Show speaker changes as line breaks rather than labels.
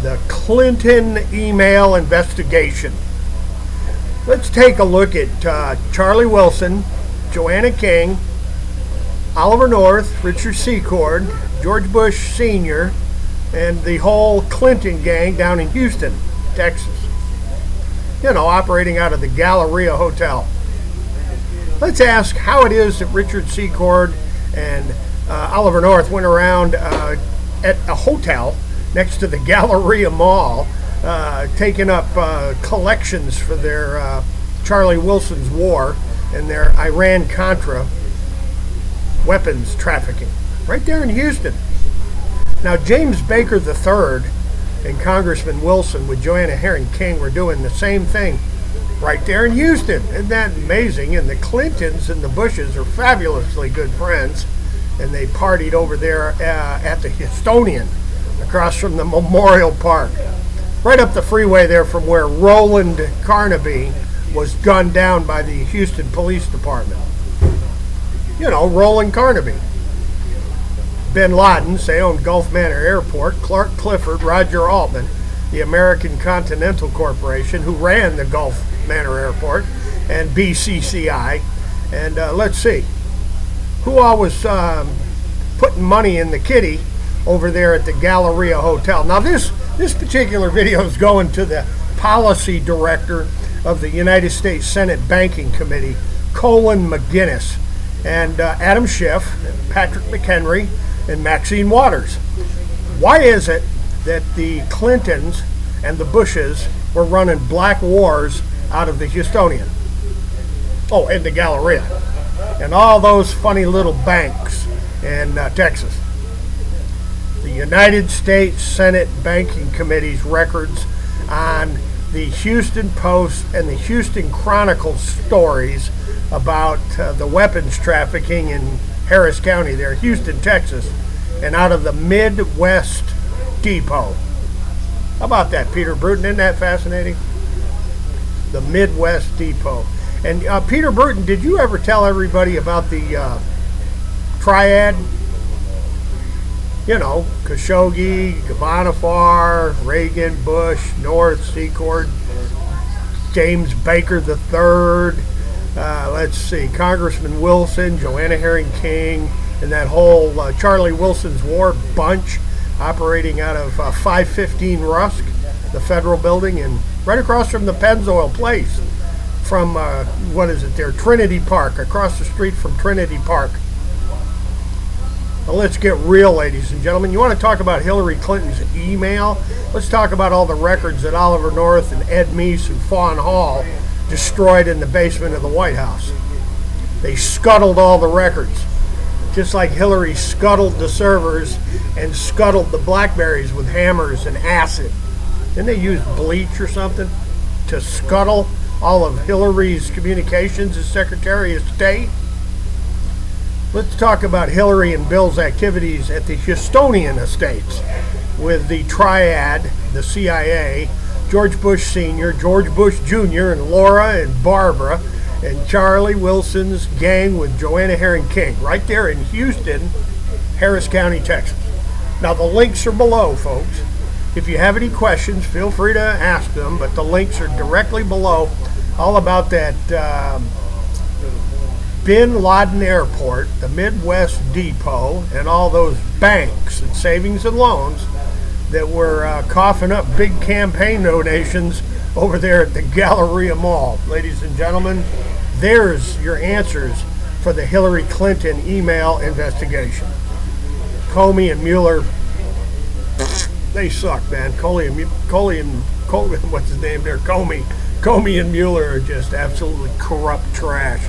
the Clinton email investigation. Let's take a look at Charlie Wilson, Joanna King, Oliver North, Richard Secord, George Bush Sr., and the whole Clinton gang down in Houston, Texas. Operating out of the Galleria Hotel. Let's ask how it is that Richard Secord and Oliver North went around at a hotel next to the Galleria Mall, taking up collections for their Charlie Wilson's war and their Iran-Contra weapons trafficking, right there in Houston. Now, James Baker III and Congressman Wilson with Joanna Herring King were doing the same thing right there in Houston. Isn't that amazing? And the Clintons and the Bushes are fabulously good friends, and they partied over there at the Houstonian across from the Memorial Park, right up the freeway there from where Roland Carnaby was gunned down by the Houston Police Department. Roland Carnaby. Bin Laden, say, owned Gulf Manor Airport. Clark Clifford, Roger Altman, the American Continental Corporation, who ran the Gulf Manor Airport, and BCCI. And let's see, who all was putting money in the kitty over there at the Galleria Hotel. Now, this particular video is going to the policy director of the United States Senate Banking Committee, Colin McGinnis, and Adam Schiff, and Patrick McHenry, and Maxine Waters. Why is it that the Clintons and the Bushes were running black wars out of the Houstonian? Oh, and the Galleria. And all those funny little banks in Texas. The United States Senate Banking Committee's records on the Houston Post and the Houston Chronicle stories about the weapons trafficking in Harris County there, Houston, Texas, and out of the Midwest Depot. How about that, Peter Bruton? Isn't that fascinating? The Midwest Depot. And Peter Bruton, did you ever tell everybody about the triad? Khashoggi, Ghebonafar, Reagan, Bush, North, Secord, James Baker III, let's see, Congressman Wilson, Joanna Herring King, and that whole Charlie Wilson's War bunch operating out of 515 Rusk, the federal building, and right across from the Pennzoil Place from, Trinity Park, across the street from Trinity Park. Now let's get real, ladies and gentlemen. You want to talk about Hillary Clinton's email? Let's talk about all the records that Oliver North and Ed Meese and Fawn Hall destroyed in the basement of the White House. They scuttled all the records, just like Hillary scuttled the servers and scuttled the Blackberries with hammers and acid. Didn't they use bleach or something to scuttle all of Hillary's communications as Secretary of State? Let's talk about Hillary and Bill's activities at the Houstonian estates with the triad, the CIA, George Bush Sr., George Bush Jr., and Laura and Barbara, and Charlie Wilson's gang with Joanna Herring King, right there in Houston, Harris County, Texas. Now, the links are below, folks. If you have any questions, feel free to ask them, but the links are directly below, all about that Bin Laden Airport, the Midwest Depot, and all those banks and savings and loans that were coughing up big campaign donations over there at the Galleria Mall. Ladies and gentlemen, there's your answers for the Hillary Clinton email investigation. Comey and Mueller, they suck, man. Comey and Mueller are just absolutely corrupt trash.